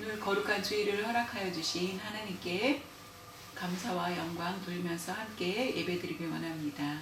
오늘 거룩한 주일을 허락하여 주신 하나님께 감사와 영광 돌리면서 함께 예배드리기 원합니다.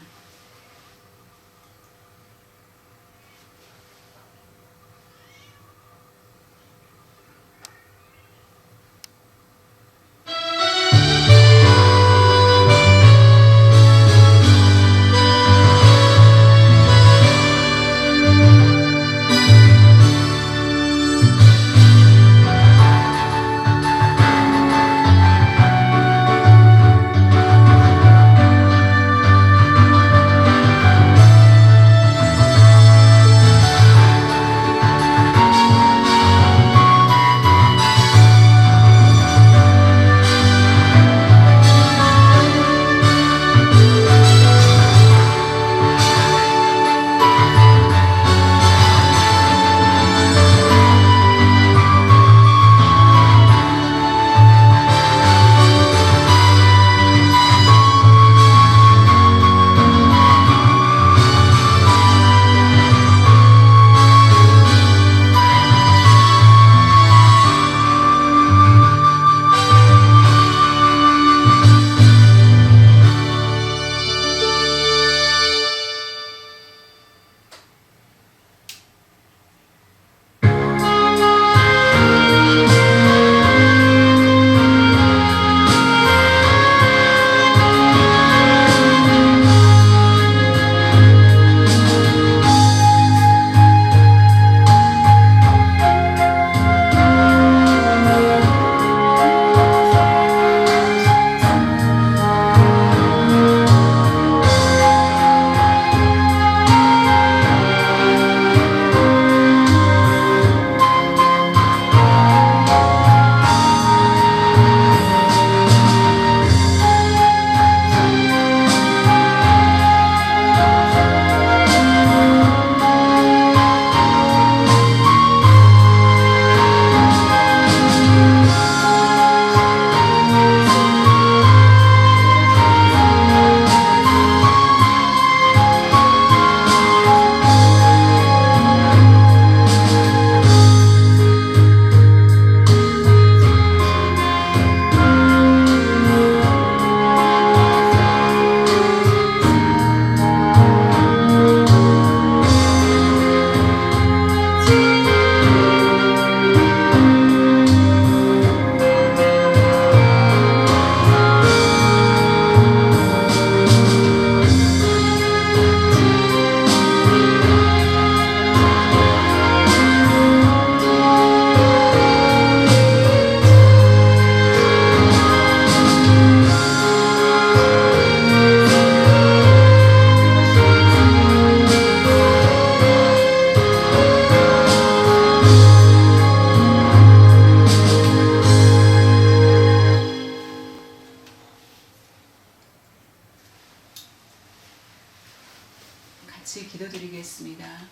같이 기도드리겠습니다.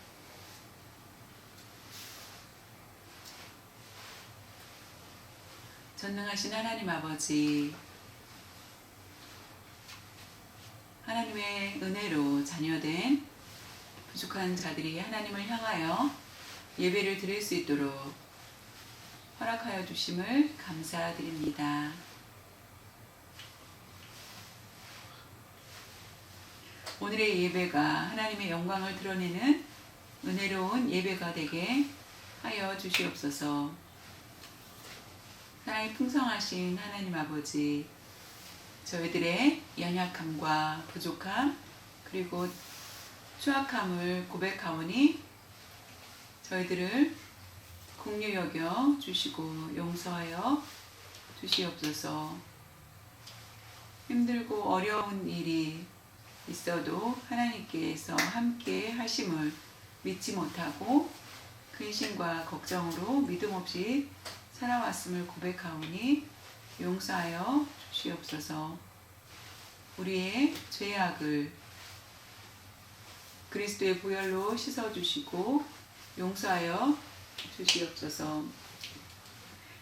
전능하신 하나님 아버지, 하나님의 은혜로 자녀된 부족한 자들이 하나님을 향하여 예배를 드릴 수 있도록 허락하여 주심을 감사드립니다. 오늘의 예배가 하나님의 영광을 드러내는 은혜로운 예배가 되게 하여 주시옵소서. 사랑이 풍성하신 하나님 아버지, 저희들의 연약함과 부족함 그리고 추악함을 고백하오니 저희들을 긍휼히 여겨 주시고 용서하여 주시옵소서. 힘들고 어려운 일이 있어도 하나님께서 함께 하심을 믿지 못하고 근심과 걱정으로 믿음 없이 살아왔음을 고백하오니 용서하여 주시옵소서. 우리의 죄악을 그리스도의 보혈로 씻어주시고 용서하여 주시옵소서.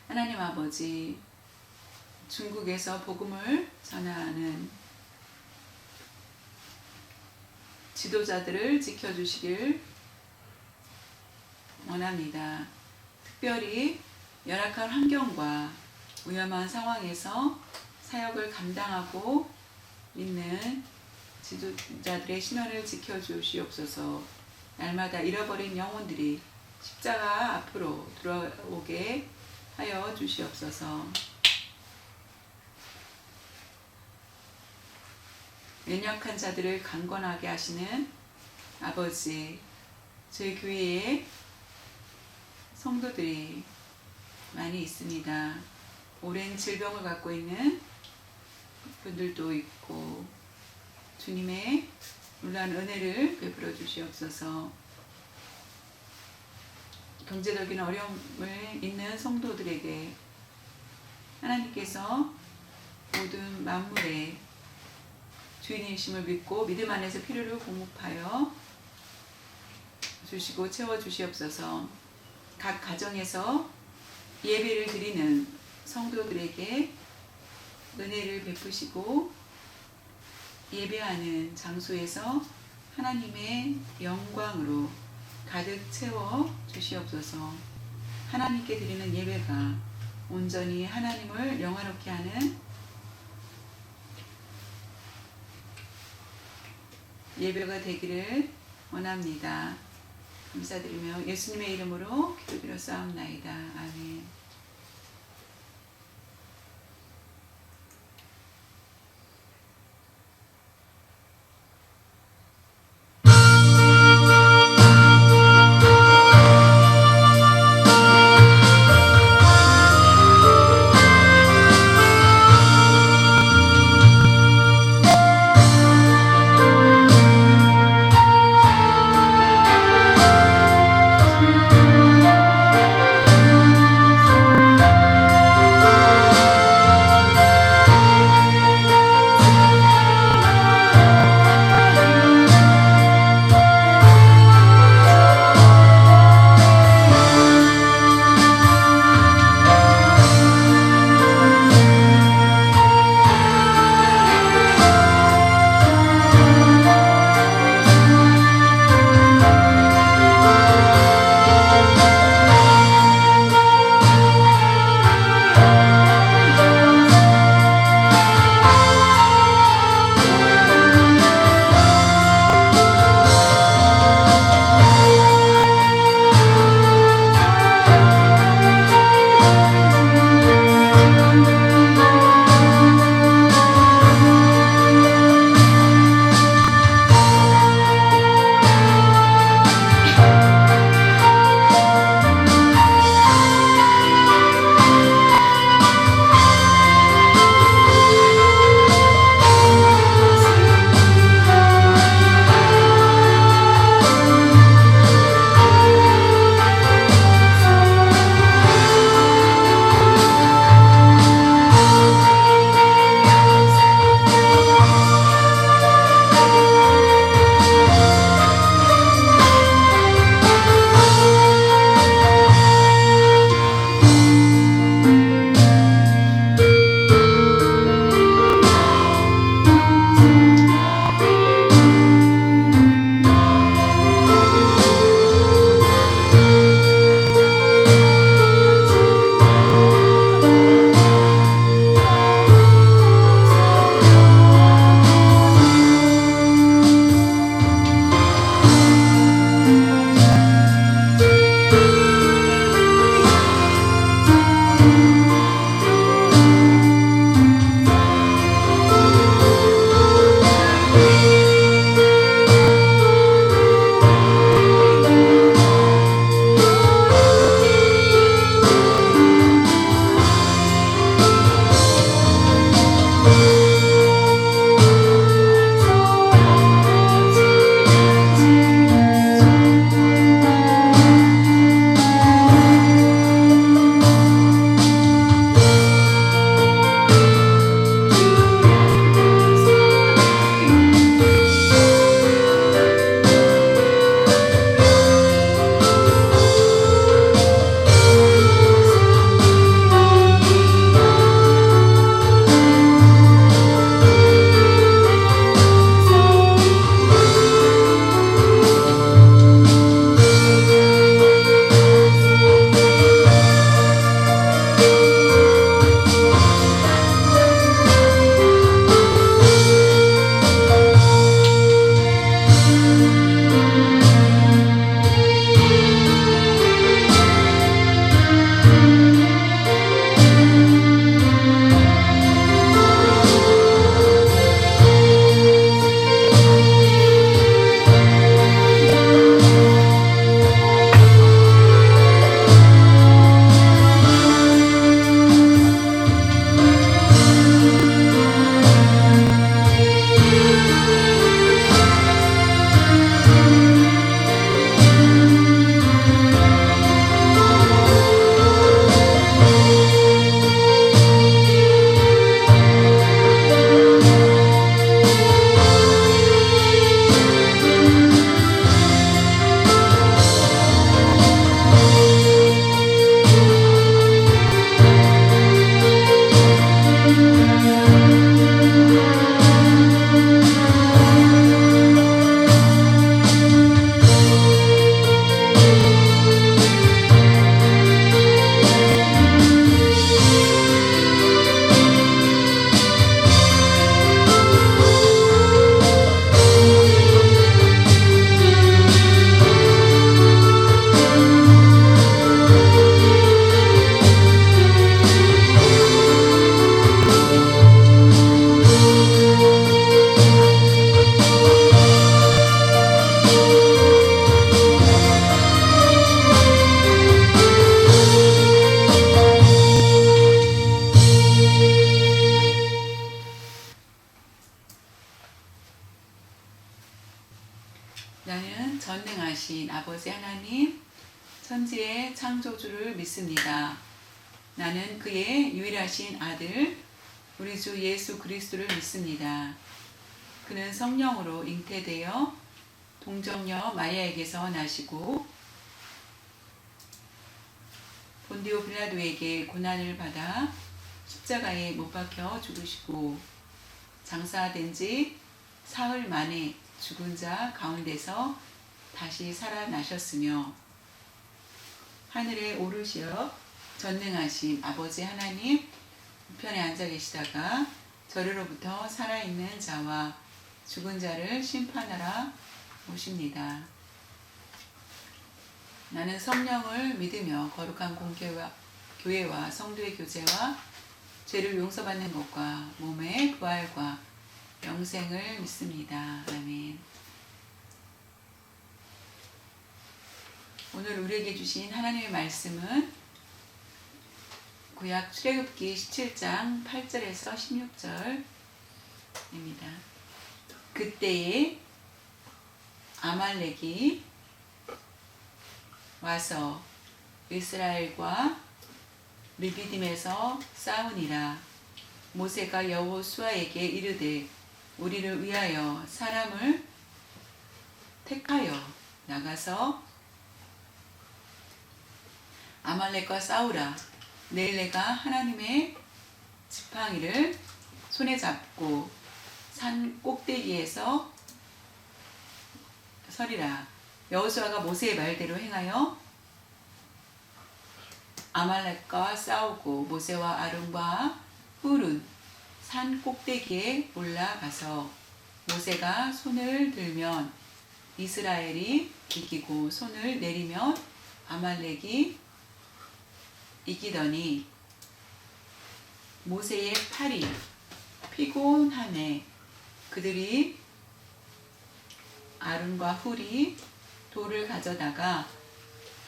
하나님 아버지, 중국에서 복음을 전하는 지도자들을 지켜주시길 원합니다. 특별히 열악한 환경과 위험한 상황에서 사역을 감당하고 있는 지도자들의 신원을 지켜주시옵소서. 날마다 잃어버린 영혼들이 십자가 앞으로 들어오게 하여 주시옵소서. 연약한 자들을 강건하게 하시는 아버지, 저희 교회에 성도들이 많이 있습니다. 오랜 질병을 갖고 있는 분들도 있고, 주님의 놀라운 은혜를 베풀어 주시옵소서. 경제적인 어려움을 있는 성도들에게 하나님께서 모든 만물에 주인이심을 믿고 믿음 안에서 필요를 공급하여 주시고 채워 주시옵소서. 각 가정에서 예배를 드리는 성도들에게 은혜를 베푸시고 예배하는 장소에서 하나님의 영광으로 가득 채워 주시옵소서. 하나님께 드리는 예배가 온전히 하나님을 영화롭게 하는 예배가 되기를 원합니다. 감사드리며 예수님의 이름으로 기도드렸사옵나이다. 아멘. 아버지 하나님, 천지의 창조주를 믿습니다. 나는 그의 유일하신 아들 우리 주 예수 그리스도를 믿습니다. 그는 성령으로 잉태되어 동정녀 마리아에게서 나시고 본디오 빌라도에게 고난을 받아 십자가에 못 박혀 죽으시고 장사된 지 사흘 만에 죽은 자 가운데서 다시 살아나셨으며 하늘에 오르시어 전능하신 아버지 하나님 우편에 앉아 계시다가 저리로부터 살아있는 자와 죽은 자를 심판하러 오십니다. 나는 성령을 믿으며 거룩한 교회와 성도의 교제와 죄를 용서받는 것과 몸의 부활과 영생을 믿습니다. 아멘. 오늘 우리에게 주신 하나님의 말씀은 구약 출애굽기 17장 8절에서 16절입니다. 그때에 아말렉이 와서 이스라엘과 르비딤에서 싸우니라. 모세가 여호수아에게 이르되 우리를 위하여 사람을 택하여 나가서 아말렉과 싸우라. 내일 내가 하나님의 지팡이를 손에 잡고 산 꼭대기에서 서리라. 여호수아가 모세의 말대로 행하여 아말렉과 싸우고 모세와 아론과 훌은 산 꼭대기에 올라가서 모세가 손을 들면 이스라엘이 이기고 손을 내리면 아말렉이 이기더니 모세의 팔이 피곤하매 그들이 아론과 훌이 돌을 가져다가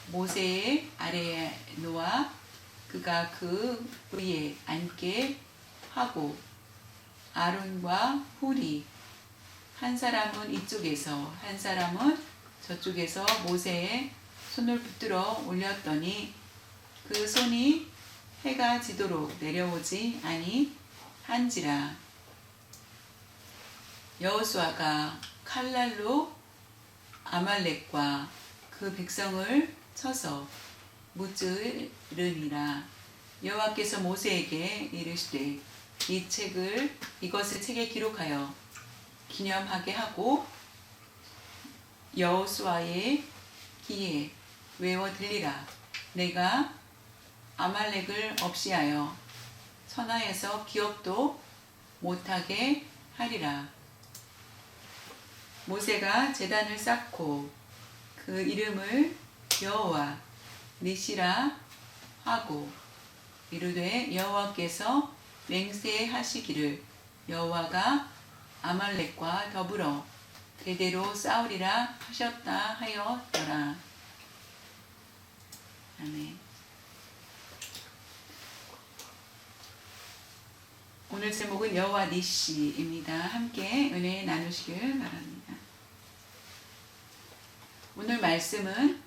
모세의 아래에 놓아 그가 그 위에 앉게 하고 아론과 훌이 한 사람은 이쪽에서 한 사람은 저쪽에서 모세의 손을 붙들어 올렸더니 그 손이 해가 지도록 내려오지 아니한지라. 여호수아가 칼날로 아말렉과 그 백성을 쳐서 무찌르니라. 여호와께서 모세에게 이르시되 이것을 책에 기록하여 기념하게 하고 여호수아의 귀에 외워 들리라. 내가 아말렉을 없이하여 천하에서 기업도 못하게 하리라. 모세가 제단을 쌓고 그 이름을 여호와 니시라 하고 이르되 여호와께서 맹세하시기를 여호와가 아말렉과 더불어 대대로 싸우리라 하셨다 하였더라. 아멘. 오늘 제목은 여호와 니시입니다. 함께 은혜 나누시길 바랍니다. 오늘 말씀은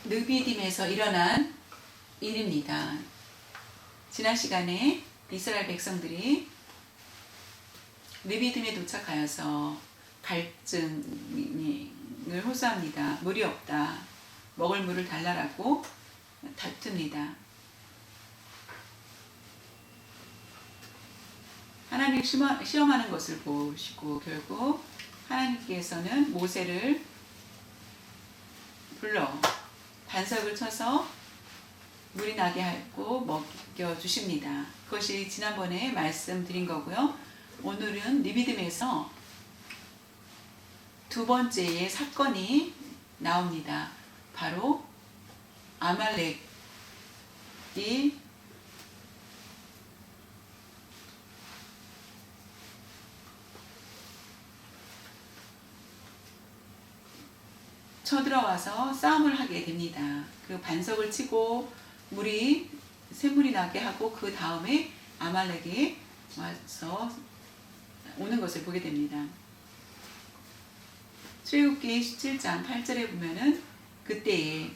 르비딤에서 일어난 일입니다. 지난 시간에 이스라엘 백성들이 르비딤에 도착하여서 갈증을 호소합니다. 물이 없다. 먹을 물을 달라라고 다툽니다. 하나님을 시험하는 것을 보시고 결국 하나님께서는 모세를 불러 반석을 쳐서 물이 나게 하고 먹여주십니다. 그것이 지난번에 말씀드린 거고요. 오늘은 르비딤에서 두 번째의 사건이 나옵니다. 바로 아말렉이 쳐들어와서 싸움을 하게 됩니다. 그 반석을 치고 샘물이 나게 하고 그 다음에 아말렉이 와서 오는 것을 보게 됩니다. 출애굽기 17장 8절에 보면은 그때에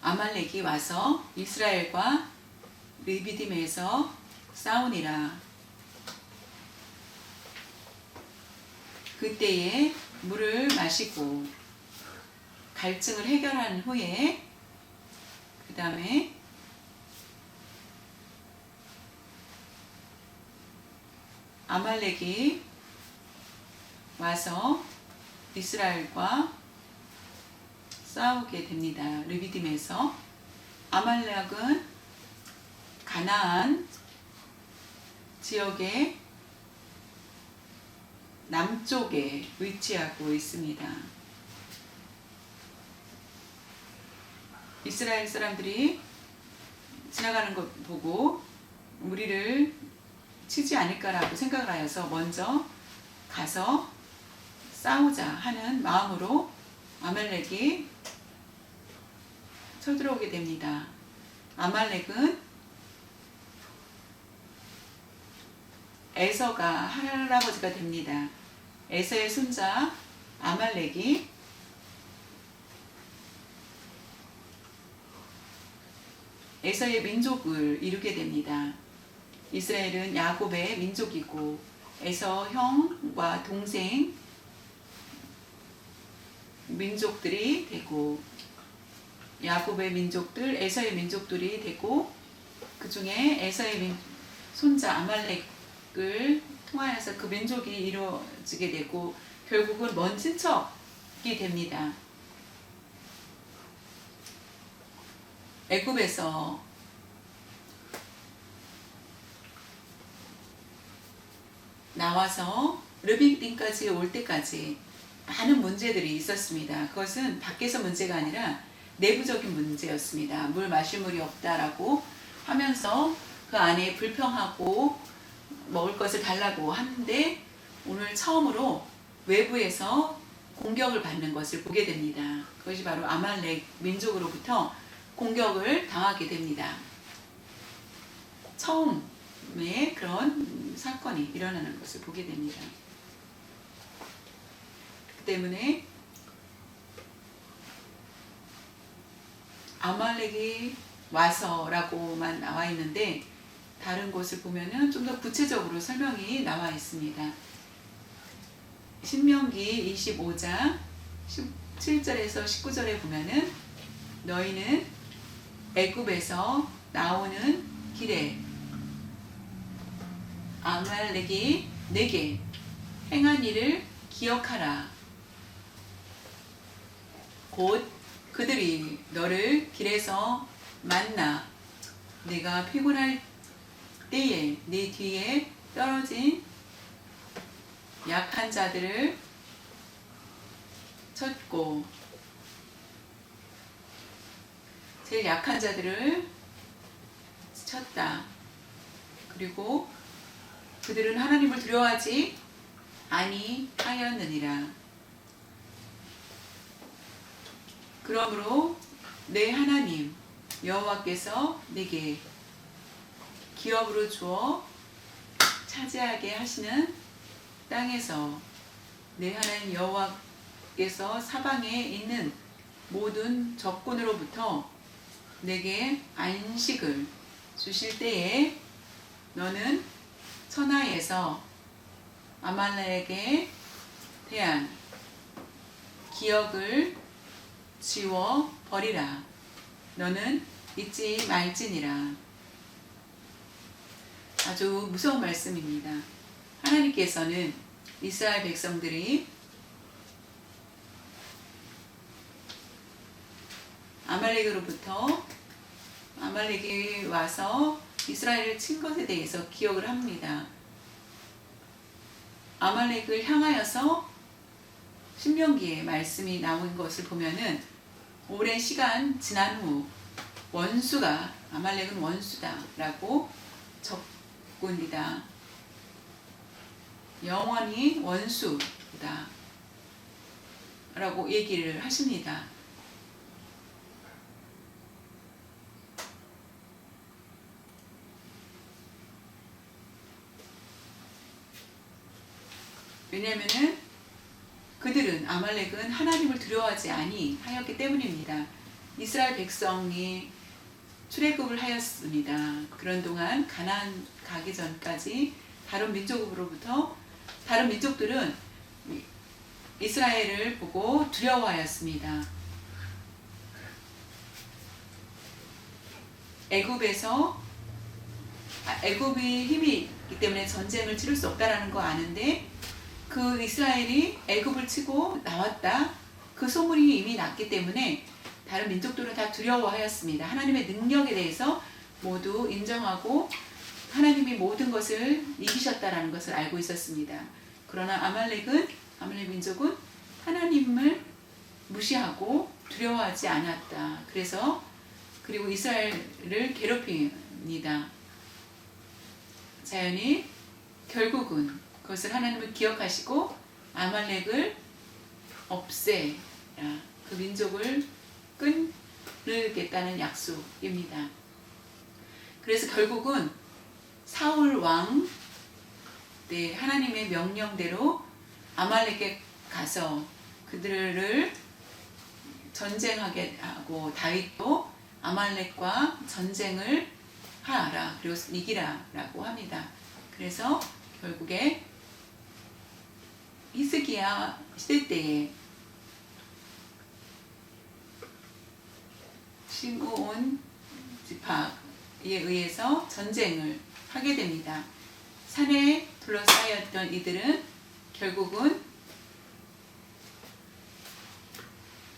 아말렉이 와서 이스라엘과 르비딤에서 싸우니라. 그때에 물을 마시고 갈증을 해결한 후에 그 다음에 아말렉이 와서 이스라엘과 싸우게 됩니다. 르비딤에서. 아말렉은 가나안 지역의 남쪽에 위치하고 있습니다. 이스라엘 사람들이 지나가는 것 보고 우리를 치지 않을까라고 생각을 하여서 먼저 가서 싸우자 하는 마음으로 아말렉이 쳐들어오게 됩니다. 아말렉은 에서가 할아버지가 됩니다. 에서의 손자 아말렉이 에서의 민족을 이루게 됩니다. 이스라엘은 야곱의 민족이고 에서 형과 동생 민족들이 되고 야곱의 민족들, 에서의 민족들이 되고 그 중에 에서의 손자 아말렉을 통하여서 그 민족이 이루어지게 되고 결국은 먼 친척이 됩니다. 애굽에서 나와서 르비딤까지 올 때까지 많은 문제들이 있었습니다. 그것은 밖에서 문제가 아니라 내부적인 문제였습니다. 물 마실 물이 없다라고 하면서 그 안에 불평하고 먹을 것을 달라고 하는데 오늘 처음으로 외부에서 공격을 받는 것을 보게 됩니다. 그것이 바로 아말렉 민족으로부터 공격을 당하게 됩니다. 처음에 그런 사건이 일어나는 것을 보게 됩니다. 그 때문에 아말렉이 와서라고만 나와 있는데 다른 곳을 보면은 좀 더 구체적으로 설명이 나와 있습니다. 신명기 25장 17절에서 19절에 보면은 너희는 애굽에서 나오는 길에 아말렉이 내게 행한 일을 기억하라. 곧 그들이 너를 길에서 만나 네가 피곤할 때에 네 뒤에 떨어진 약한 자들을 쳤고 제일 약한 자들을 쳤다. 그리고 그들은 하나님을 두려워하지 아니하였느니라. 그러므로 내 하나님 여호와께서 내게 기업으로 주어 차지하게 하시는 땅에서 내 하나님 여호와께서 사방에 있는 모든 적군으로부터 내게 안식을 주실 때에 너는 천하에서 아말렉에 대한 기억을 지워 버리라. 너는 잊지 말지니라. 아주 무서운 말씀입니다. 하나님께서는 이스라엘 백성들이 아말렉이 와서 이스라엘을 친 것에 대해서 기억을 합니다. 아말렉을 향하여서 신명기에 말씀이 나온 것을 보면은 오랜 시간 지난 후 아말렉은 원수다라고 적군이다. 영원히 원수다 라고 얘기를 하십니다. 왜냐면은 그들은 아말렉은 하나님을 두려워하지 아니하였기 때문입니다. 이스라엘 백성이 출애굽을 하였습니다. 그런 동안 가나안 가기 전까지 다른 민족들은 이스라엘을 보고 두려워하였습니다. 애굽이 힘이 있기 때문에 전쟁을 치를 수 없다라는 거 아는데 그 이스라엘이 애굽을 치고 나왔다. 그 소문이 이미 났기 때문에 다른 민족들은 다 두려워하였습니다. 하나님의 능력에 대해서 모두 인정하고 하나님이 모든 것을 이기셨다라는 것을 알고 있었습니다. 그러나 아말렉 민족은 하나님을 무시하고 두려워하지 않았다. 그리고 이스라엘을 괴롭힙니다. 자연히 결국은 그것을 하나님을 기억하시고 아말렉을 없애라. 그 민족을 끊으겠다는 약속입니다. 그래서 결국은 사울 왕 하나님의 명령대로 아말렉에 가서 그들을 전쟁하게 하고 다윗도 아말렉과 전쟁을 하라 그리고 이기라라고 합니다. 그래서 결국에 히스기야 시대 때에 시므온 지파에 의해서 전쟁을 하게 됩니다. 산에 둘러싸였던 이들은 결국은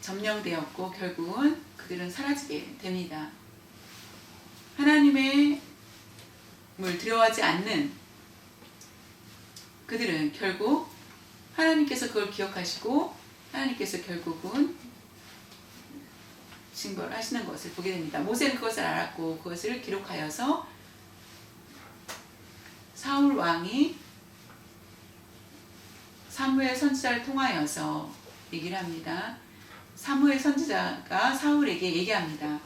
점령되었고 결국은 그들은 사라지게 됩니다. 하나님을 두려워하지 않는 그들은 결국 하나님께서 그걸 기억하시고 하나님께서 결국은 징벌하시는 것을 보게 됩니다. 모세는 그것을 알았고 그것을 기록하여서 사울 왕이 사무엘 선지자를 통하여서 얘기를 합니다. 사무엘 선지자가 사울에게 얘기합니다.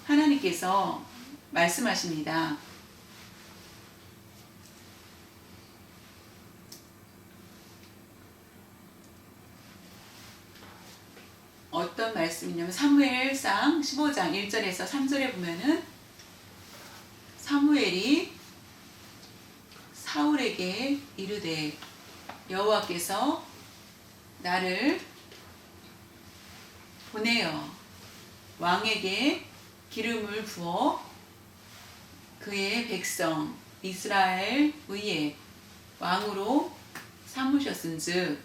하나님께서 말씀하십니다. 어떤 말씀이냐면 사무엘상 15장 1절에서 3절에 보면은 사무엘이 사울에게 이르되 여호와께서 나를 보내어 왕에게 기름을 부어 그의 백성 이스라엘 위에 왕으로 삼으셨은즉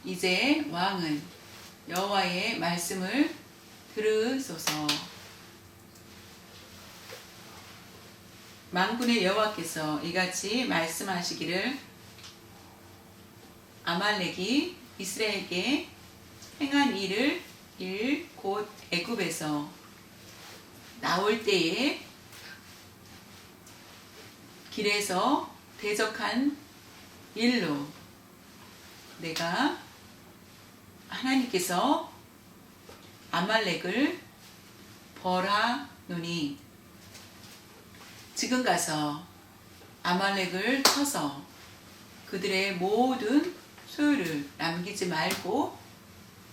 이제 왕은 여호와의 말씀을 들으소서. 만군의 여호와께서 이같이 말씀하시기를 아말렉이 이스라엘에게 행한 일 곧 애굽에서 나올 때에 길에서 대적한 일로 내가 하나님께서 아말렉을 벌하노니 지금 가서 아말렉을 쳐서 그들의 모든 소유를 남기지 말고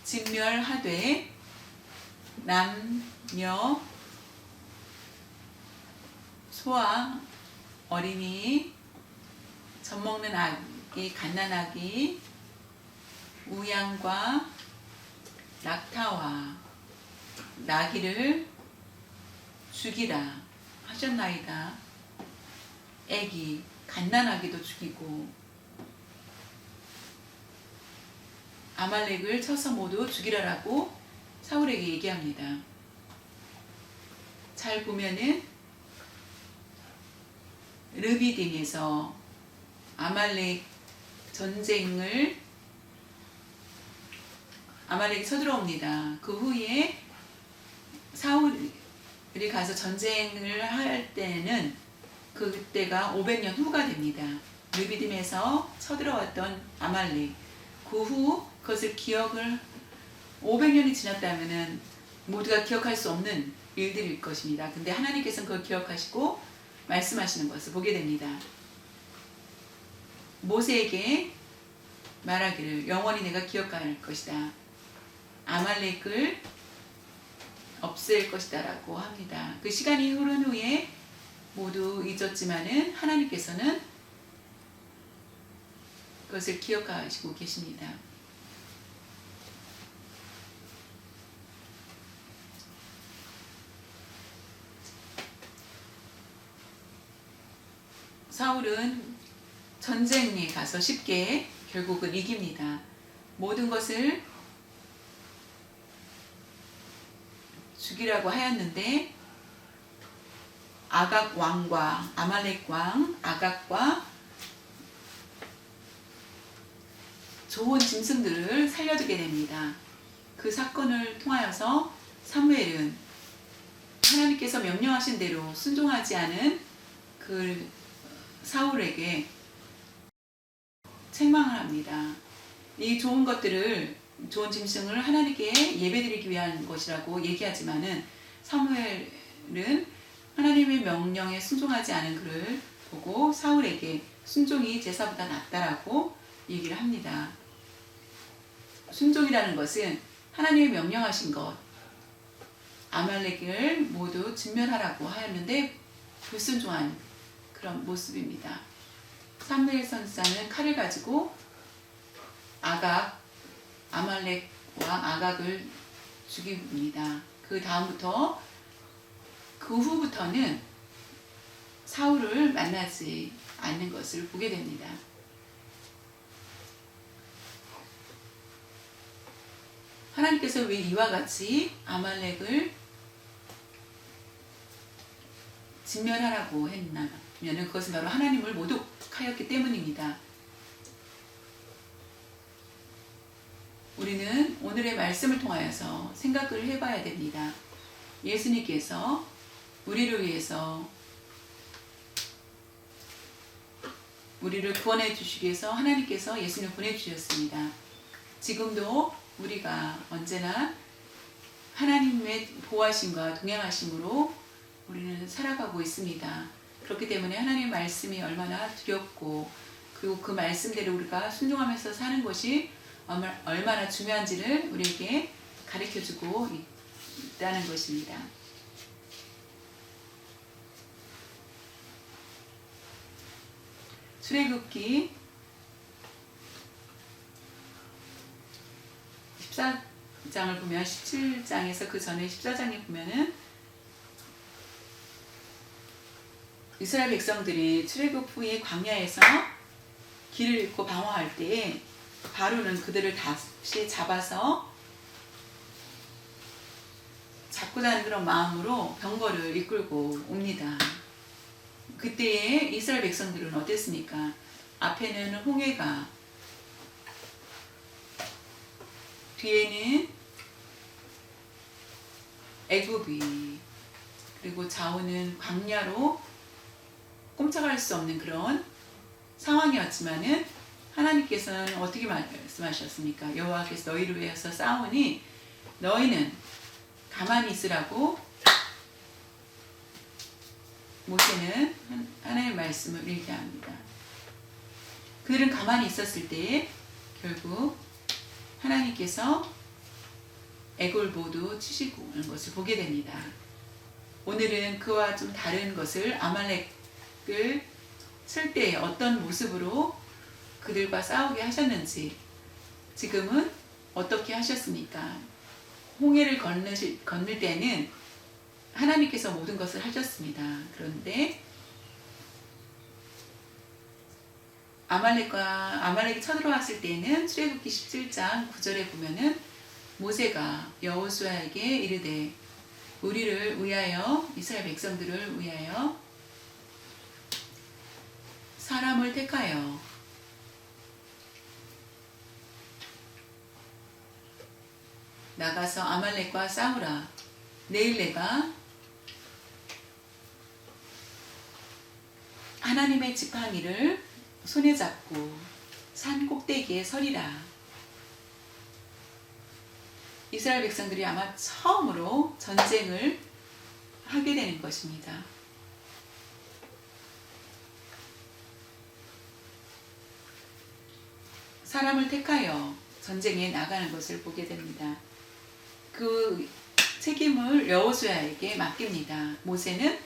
진멸하되 남녀 소아 어린이 젖먹는 아기 갓난아기 우양과 낙타와 나귀를 죽이라 하셨나이다. 애기 갓난아기도 죽이고 아말렉을 쳐서 모두 죽이라라고 사울에게 얘기합니다. 잘 보면은 르비딤에서 아말렉 전쟁을 아말렉이 쳐들어옵니다. 그 후에 사울이 가서 전쟁을 할 때는 그때가 500년 후가 됩니다. 르비딤에서 쳐들어왔던 아말렉 그 후 그것을 기억을 500년이 지났다면은 모두가 기억할 수 없는 일들일 것입니다. 근데 하나님께서는 그걸 기억하시고 말씀하시는 것을 보게 됩니다. 모세에게 말하기를 영원히 내가 기억할 것이다. 아말렉을 없앨 것이다 라고 합니다. 그 시간이 흐른 후에 모두 잊었지만은 하나님께서는 그것을 기억하시고 계십니다. 사울은 전쟁에 가서 쉽게 결국은 이깁니다. 모든 것을 죽이라고 하였는데 아각 왕과 아말렉 왕 아각과 좋은 짐승들을 살려두게 됩니다. 그 사건을 통하여서 사무엘은 하나님께서 명령하신 대로 순종하지 않은 그 사울에게 책망을 합니다. 이 좋은 것들을, 좋은 짐승을 하나님께 예배드리기 위한 것이라고 얘기하지만은 사무엘은 하나님의 명령에 순종하지 않은 그를 보고 사울에게 순종이 제사보다 낫다라고 얘기를 합니다. 순종이라는 것은 하나님의 명령하신 것, 아말렉을 모두 진멸하라고 하였는데 불순종한 그런 모습입니다. 사무엘 선지자는 칼을 가지고 아말렉 왕 아각을 죽입니다. 그 후부터는 사울을 만나지 않는 것을 보게 됩니다. 하나님께서 왜 이와 같이 아말렉을 진멸하라고 했냐면 그것은 바로 하나님을 모독하였기 때문입니다. 우리는 오늘의 말씀을 통하여서 생각을 해봐야 됩니다. 예수님께서 우리를 위해서 우리를 구원해 주시기 위해서 하나님께서 예수님을 보내주셨습니다. 지금도 우리가 언제나 하나님의 보호하심과 동행하심으로 우리는 살아가고 있습니다. 그렇기 때문에 하나님의 말씀이 얼마나 두렵고 그리고 그 말씀대로 우리가 순종하면서 사는 것이 얼마나 중요한지를 우리에게 가르쳐주고 있다는 것입니다. 출애굽기 14장을 보면 17장에서 그 전에 14장에 보면은 이스라엘 백성들이 출애굽 후에 광야에서 길을 잃고 방황할 때에 바로는 그들을 다시 잡아서 잡고자 하는 그런 마음으로 병거를 이끌고 옵니다. 그때에 이스라엘 백성들은 어땠습니까? 앞에는 홍해가, 뒤에는 애굽이, 그리고 좌우는 광야로 꼼짝할 수 없는 그런 상황이었지만은 하나님께서는 어떻게 말씀하셨습니까? 여호와께서 너희를 위해서 싸우니 너희는 가만히 있으라고 모세는 하나님의 말씀을 얘기합니다. 그들은 가만히 있었을 때에 결국 하나님께서 애굽을 모두 치시고 오는 것을 보게 됩니다. 오늘은 그와 좀 다른 것을 아말렉을 칠 때에 어떤 모습으로 그들과 싸우게 하셨는지 지금은 어떻게 하셨습니까? 홍해를 건널 때는 하나님께서 모든 것을 하셨습니다. 그런데 아말렉이 쳐들어왔을 때는 출애굽기 17장 9절에 보면은 모세가 여호수아에게 이르되 우리를 위하여 이스라엘 백성들을 위하여 사람을 택하여 나가서 아말렉과 싸우라. 내일 내가 하나님의 지팡이를 손에 잡고 산 꼭대기에 서리라. 이스라엘 백성들이 아마 처음으로 전쟁을 하게 되는 것입니다. 사람을 택하여 전쟁에 나가는 것을 보게 됩니다. 그 책임을 여호수아에게 맡깁니다. 모세는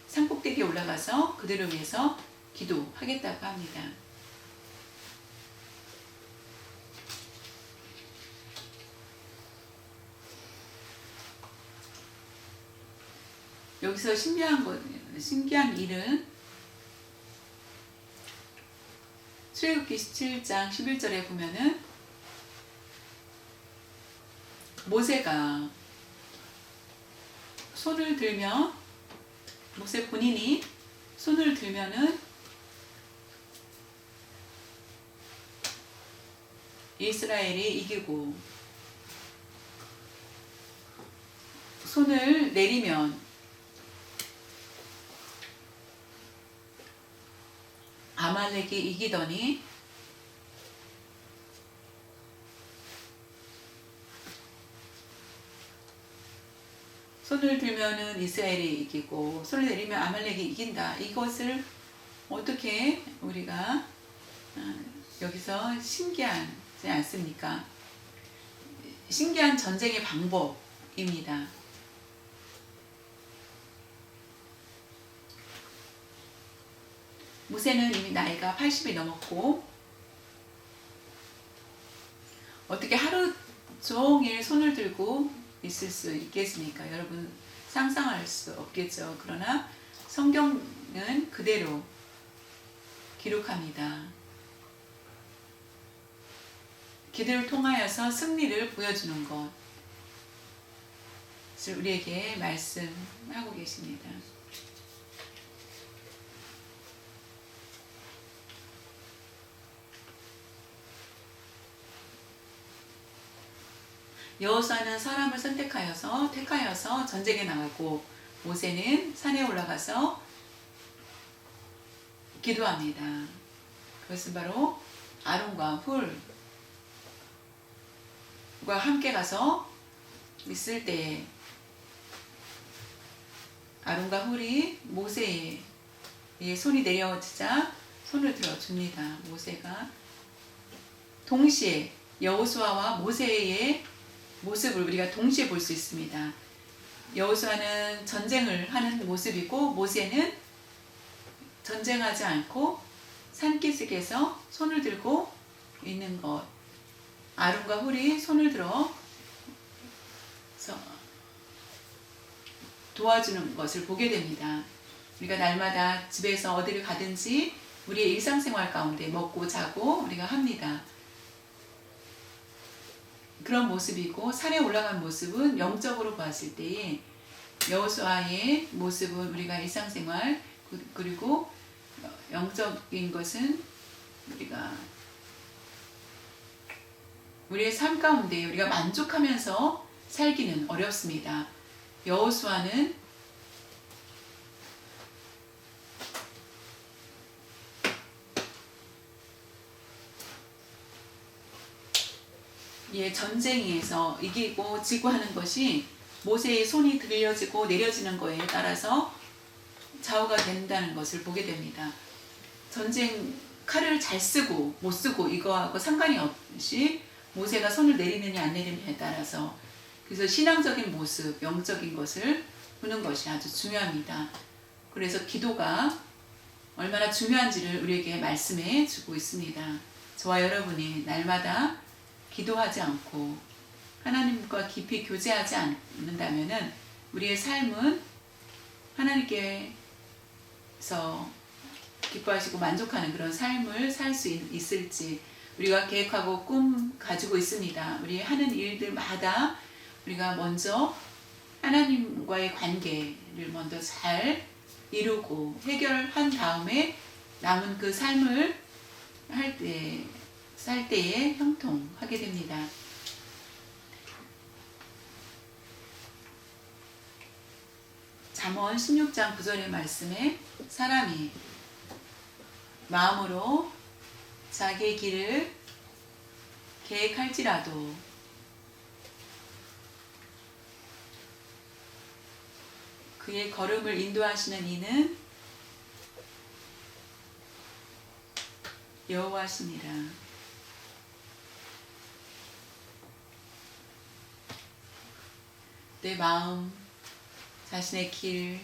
산꼭대기에 올라가서 그들을 위해서 기도하겠다고 합니다. 여기서 신기한 일은 출애굽기 17장 11절에 보면은 모세가 손을 들면, 모세 본인이 손을 들면은 이스라엘이 이기고, 손을 내리면 아말렉이 이기더니 손을 들면은 이스라엘이 이기고 손을 내리면 아말렉이 이긴다. 이것을 어떻게 우리가 여기서 신기하지 않습니까? 신기한 전쟁의 방법입니다. 모세는 이미 나이가 80이 넘었고 어떻게 하루 종일 손을 들고 있을 수 있겠습니까? 여러분 상상할 수 없겠죠. 그러나 성경은 그대로 기록합니다. 기도를 통하여서 승리를 보여주는 것을 우리에게 말씀하고 계십니다. 여호수아는 사람을 택하여서 전쟁에 나가고 모세는 산에 올라가서 기도합니다. 그것은 바로 아론과 훌과 함께 가서 있을 때 아론과 훌이 모세의 손이 내려지자 손을 들어줍니다. 모세가 동시에 여호수아와 모세의 모습을 우리가 동시에 볼 수 있습니다. 여호수아는 전쟁을 하는 모습이고 모세는 전쟁하지 않고 산기슭에서 손을 들고 있는 것. 아론과 훌이 손을 들어 도와주는 것을 보게 됩니다. 우리가 날마다 집에서 어디를 가든지 우리의 일상생활 가운데 먹고 자고 우리가 합니다. 그런 모습이고 산에 올라간 모습은 영적으로 봤을 때에 여호수아의 모습은 우리가 일상생활 그리고 영적인 것은 우리가 우리의 삶 가운데 우리가 만족하면서 살기는 어렵습니다. 여호수아는 전쟁에서 이기고 지고 하는 것이 모세의 손이 들려지고 내려지는 것에 따라서 좌우가 된다는 것을 보게 됩니다. 전쟁 칼을 잘 쓰고 못 쓰고 이거하고 상관이 없이 모세가 손을 내리느냐 안 내리느냐에 따라서 그래서 신앙적인 모습, 영적인 것을 보는 것이 아주 중요합니다. 그래서 기도가 얼마나 중요한지를 우리에게 말씀해 주고 있습니다. 저와 여러분이 날마다 기도하지 않고 하나님과 깊이 교제하지 않는다면 우리의 삶은 하나님께서 기뻐하시고 만족하는 그런 삶을 살 수 있을지 우리가 계획하고 꿈 가지고 있습니다. 우리 하는 일들마다 우리가 먼저 하나님과의 관계를 먼저 잘 이루고 해결한 다음에 남은 그 삶을 살 때에 형통하게 됩니다. 잠언 16장 9절의 말씀에 사람이 마음으로 자기의 길을 계획할지라도 그의 걸음을 인도하시는 이는 여호와시니라. 내 마음, 자신의 길을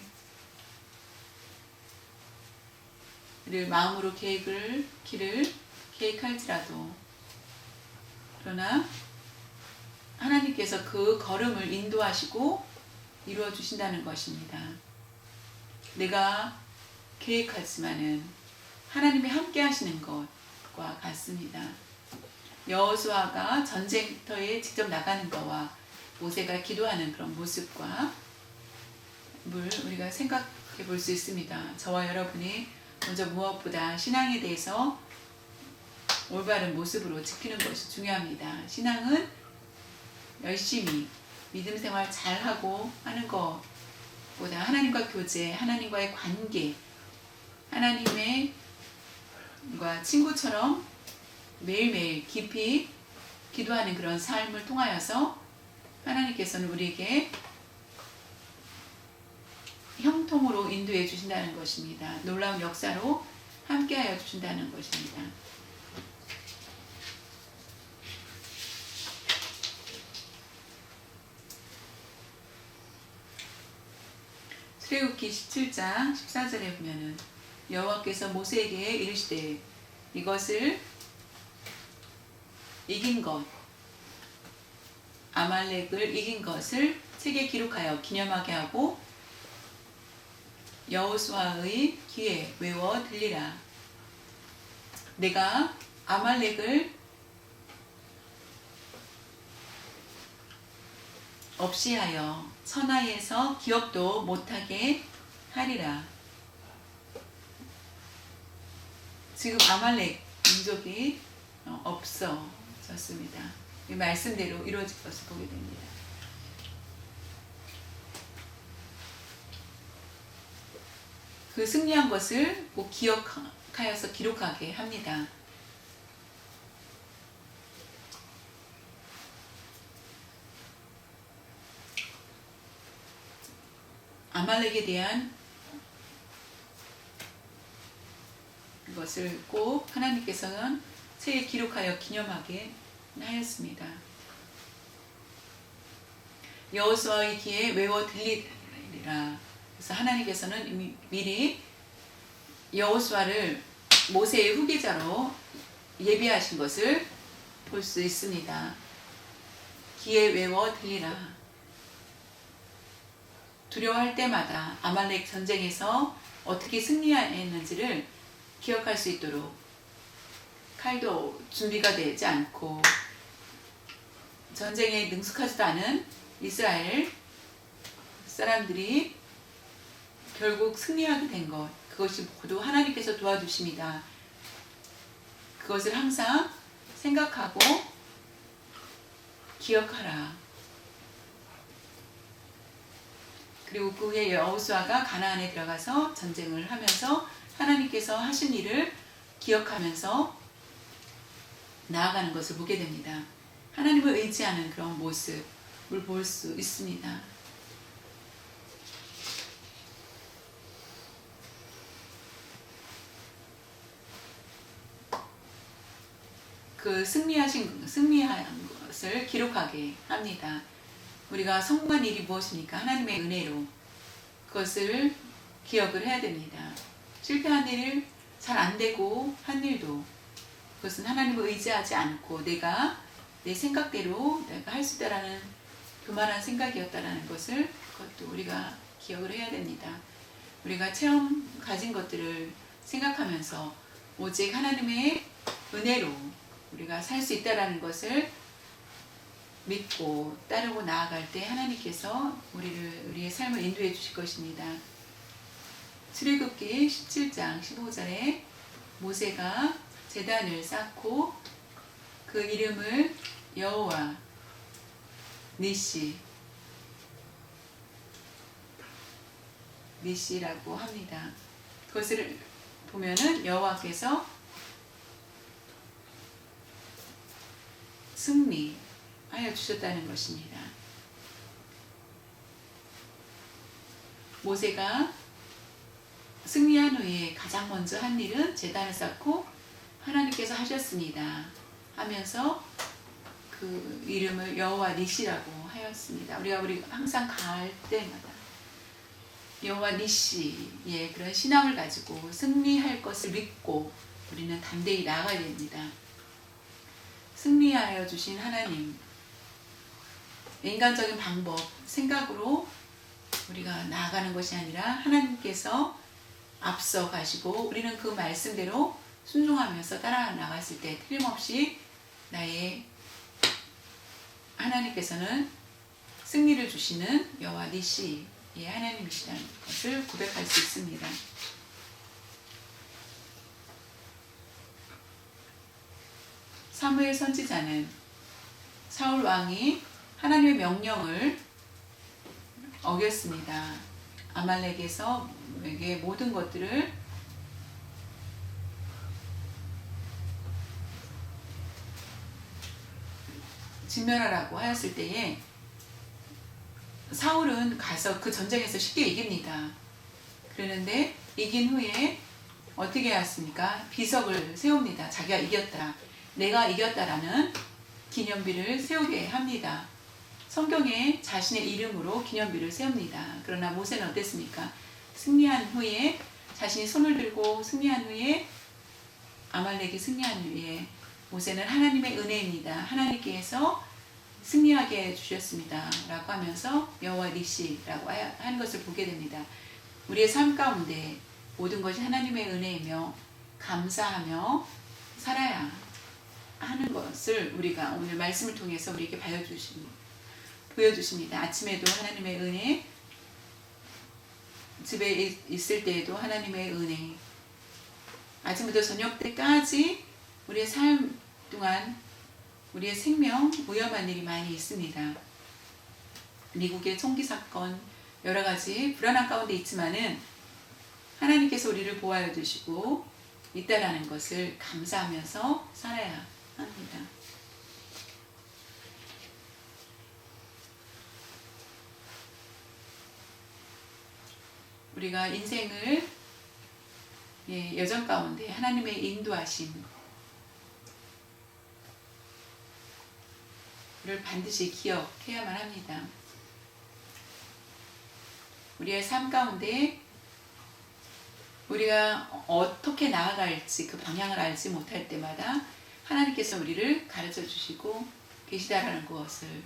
마음으로 길을 계획할지라도, 그러나 하나님께서 그 걸음을 인도하시고 이루어 주신다는 것입니다. 내가 계획하지만은 하나님이 함께 하시는 것과 같습니다. 여호수아가 전쟁터에 직접 나가는 것과 모세가 기도하는 그런 모습과 우리가 생각해 볼 수 있습니다. 저와 여러분이 먼저 무엇보다 신앙에 대해서 올바른 모습으로 지키는 것이 중요합니다. 신앙은 열심히 믿음 생활 잘하고 하는 것보다 하나님과 교제, 하나님과의 관계, 하나님과 친구처럼 매일매일 깊이 기도하는 그런 삶을 통하여서 하나님께서는 우리에게 형통으로 인도해 주신다는 것입니다. 놀라운 역사로 함께하여 주신다는 것입니다. 출애굽기 17장 14절에 보면은 여호와께서 모세에게 이르시되 이것을 이긴 것, 아말렉을 이긴 것을 책에 기록하여 기념하게 하고 여호수아의 귀에 외워 들리라. 내가 아말렉을 없이 하여 천하에서 기억도 못하게 하리라. 지금 아말렉 민족이 없어졌습니다. 이 말씀대로 이루어질 것을 보게 됩니다. 그 승리한 것을 꼭 기억하여서 기록하게 합니다. 아말렉에 대한 것을 꼭 하나님께서는 책에 기록하여 기념하게 하였습니다. 여호수아의 귀에 외워 들리리라. 그래서 하나님께서는 미리 여호수아를 모세의 후계자로 예비하신 것을 볼 수 있습니다. 귀에 외워 들리라. 두려워할 때마다 아말렉 전쟁에서 어떻게 승리했는지를 기억할 수 있도록 칼도 준비가 되지 않고 전쟁에 능숙하지도 않은 이스라엘 사람들이 결국 승리하게 된 것, 그것이 모두 하나님께서 도와주십니다. 그것을 항상 생각하고 기억하라. 그리고 그 후에 여호수아가 가나안에 들어가서 전쟁을 하면서 하나님께서 하신 일을 기억하면서 나아가는 것을 보게 됩니다. 하나님을 의지하는 그런 모습을 볼 수 있습니다. 그 승리한 것을 기록하게 합니다. 우리가 성공한 일이 무엇입니까? 하나님의 은혜로 그것을 기억을 해야 됩니다. 실패한 일, 잘 안 되고 한 일도 그것은 하나님을 의지하지 않고 내가 내 생각대로 내가 할 수 있다라는 교만한 생각이었다라는 것을 그것도 우리가 기억을 해야 됩니다. 우리가 체험 가진 것들을 생각하면서 오직 하나님의 은혜로 우리가 살 수 있다라는 것을 믿고 따르고 나아갈 때 하나님께서 우리의 삶을 인도해 주실 것입니다. 출애굽기 17장 15절에 모세가 제단을 쌓고 그 이름을 여호와 니시라고 합니다. 그것을 보면은 여호와께서 승리하여 주셨다는 것입니다. 모세가 승리한 후에 가장 먼저 한 일은 제단을 쌓고 하나님께서 하셨습니다 하면서 그 이름을 여호와 니시라고 하였습니다. 우리가 항상 갈 때마다 여호와 니시의 그런 신앙을 가지고 승리할 것을 믿고 우리는 담대히 나아가야 됩니다. 승리하여 주신 하나님, 인간적인 방법, 생각으로 우리가 나아가는 것이 아니라 하나님께서 앞서 가시고 우리는 그 말씀대로 순종하면서 따라 나갔을 때 틀림없이 나의 하나님께서는 승리를 주시는 여호와 니시의 하나님이시라는 것을 고백할 수 있습니다. 사무엘 선지자는 사울 왕이 하나님의 명령을 어겼습니다. 아말렉에게 모든 것들을 진멸하라고 하였을 때에 사울은 가서 그 전쟁에서 쉽게 이깁니다. 그러는데 이긴 후에 어떻게 하였습니까? 비석을 세웁니다. 자기가 이겼다. 내가 이겼다라는 기념비를 세우게 합니다. 성경에 자신의 이름으로 기념비를 세웁니다. 그러나 모세는 어땠습니까? 승리한 후에 자신이 손을 들고 승리한 후에 아말렉이 승리한 후에 모세는 하나님의 은혜입니다. 하나님께서 승리하게 해주셨습니다. 라고 하면서 여호와 니시라고 하는 것을 보게 됩니다. 우리의 삶 가운데 모든 것이 하나님의 은혜이며 감사하며 살아야 하는 것을 우리가 오늘 말씀을 통해서 우리에게 보여주십니다. 아침에도 하나님의 은혜, 집에 있을 때에도 하나님의 은혜, 아침부터 저녁 때까지 우리의 삶 동안 우리의 생명 위험한 일이 많이 있습니다. 미국의 총기 사건 여러 가지 불안한 가운데 있지만은 하나님께서 우리를 보호하여 주시고 있다라는 것을 감사하면서 살아야 합니다. 우리가 인생을 여정 가운데 하나님의 인도하심을 반드시 기억해야만 합니다. 우리의 삶 가운데 우리가 어떻게 나아갈지 그 방향을 알지 못할 때마다 하나님께서 우리를 가르쳐 주시고 계시다라는 것을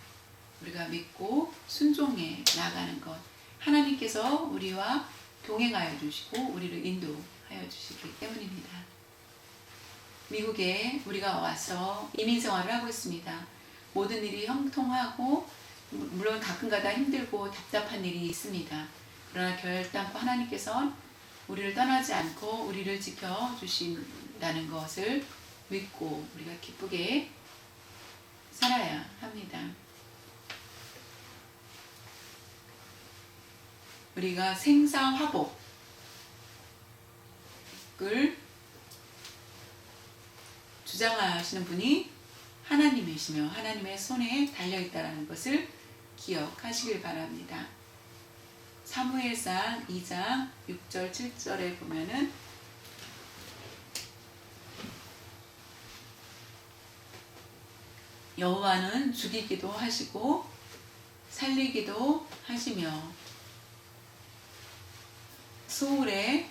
우리가 믿고 순종해 나가는 것, 하나님께서 우리와 동행하여 주시고 우리를 인도하여 주시기 때문입니다. 미국에 우리가 와서 이민 생활을 하고 있습니다. 모든 일이 형통하고 물론 가끔가다 힘들고 답답한 일이 있습니다. 그러나 결단코 하나님께서 우리를 떠나지 않고 우리를 지켜주신다는 것을 믿고 우리가 기쁘게 살아야 합니다. 우리가 생사화복을 주장하시는 분이 하나님이시며 하나님의 손에 달려있다는 것을 기억하시길 바랍니다. 사무엘상 2장 6절 7절에 보면은 여호와는 죽이기도 하시고 살리기도 하시며 소울에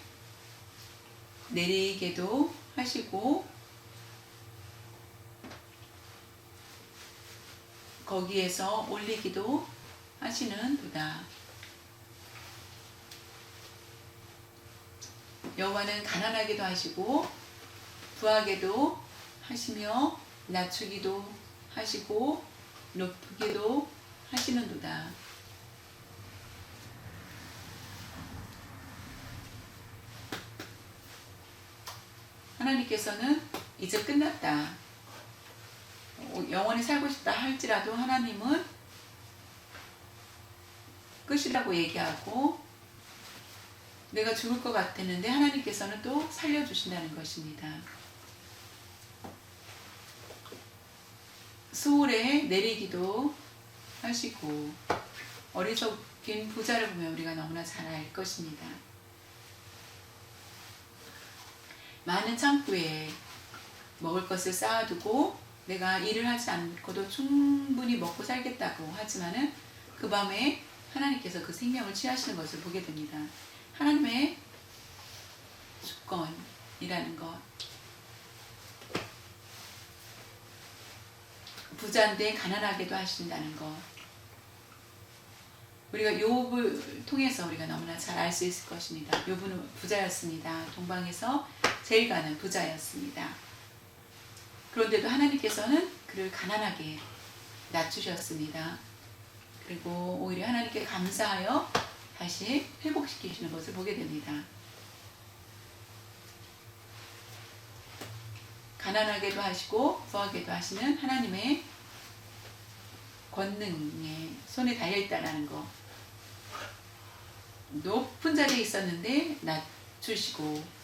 내리게도 하시고 거기에서 올리기도 하시는도다. 여호와는 가난하게도 하시고 부하게도 하시며 낮추기도 하시고 높이기도 하시는도다. 하나님께서는 이제 끝났다, 영원히 살고 싶다 할지라도 하나님은 끝이라고 얘기하고 내가 죽을 것 같았는데 하나님께서는 또 살려주신다는 것입니다. 소울에 내리기도 하시고 어리석인 부자를 보면 우리가 너무나 잘 알 것입니다. 많은 창고에 먹을 것을 쌓아두고 내가 일을 하지 않고도 충분히 먹고 살겠다고 하지만은 그 밤에 하나님께서 그 생명을 취하시는 것을 보게 됩니다. 하나님의 주권이라는 것. 부자인데 가난하게도 하신다는 것. 우리가 욥을 통해서 우리가 너무나 잘 알 수 있을 것입니다. 욥은 부자였습니다. 동방에서 제일 가는 부자였습니다. 그런데도 하나님께서는 그를 가난하게 낮추셨습니다. 그리고 오히려 하나님께 감사하여 다시 회복시키시는 것을 보게 됩니다. 가난하게도 하시고 부하게도 하시는 하나님의 권능에 손에 달려있다는 것. 높은 자리에 있었는데 낮추시고,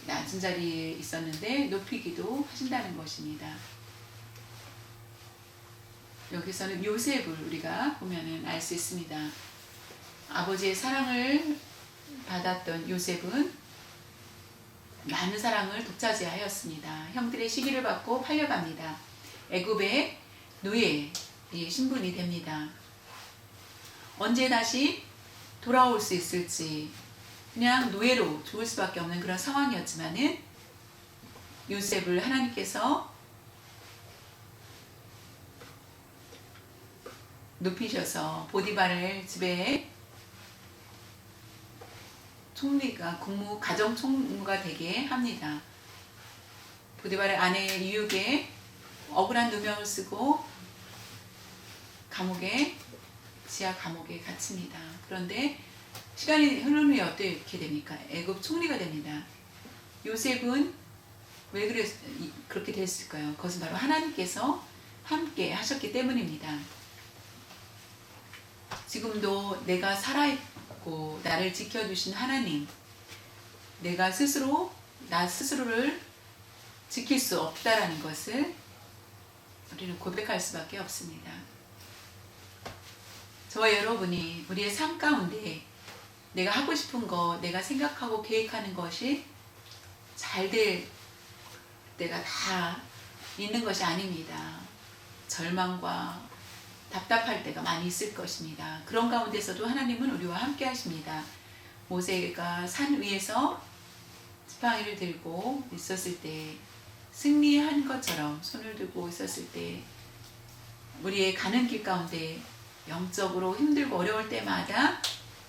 낮은 자리에 있었는데 높이기도 하신다는 것입니다. 여기서는 요셉을 우리가 보면은 알 수 있습니다. 아버지의 사랑을 받았던 요셉은 많은 사랑을 독차지하였습니다. 형들의 시기를 받고 팔려갑니다. 애굽의 노예의 신분이 됩니다. 언제 다시 돌아올 수 있을지 그냥 노예로 죽을 수밖에 없는 그런 상황이었지만은 요셉을 하나님께서 높이셔서 보디발의 집에 총리가 가정 총무가 되게 합니다. 보디발의 아내의 유혹에 억울한 누명을 쓰고 지하 감옥에 갇힙니다. 그런데 시간이 흐른 후에 어떻게 됩니까? 애굽 총리가 됩니다. 요셉은 왜 그렇게 됐을까요? 그것은 바로 하나님께서 함께 하셨기 때문입니다. 지금도 내가 살아있고 나를 지켜주신 하나님, 내가 나 스스로를 지킬 수 없다라는 것을 우리는 고백할 수밖에 없습니다. 저와 여러분이 우리의 삶 가운데 내가 하고 싶은 거, 내가 생각하고 계획하는 것이 잘 될 때가 다 있는 것이 아닙니다. 절망과 답답할 때가 많이 있을 것입니다. 그런 가운데서도 하나님은 우리와 함께 하십니다. 모세가 산 위에서 지팡이를 들고 있었을 때, 승리한 것처럼 손을 들고 있었을 때, 우리의 가는 길 가운데 영적으로 힘들고 어려울 때마다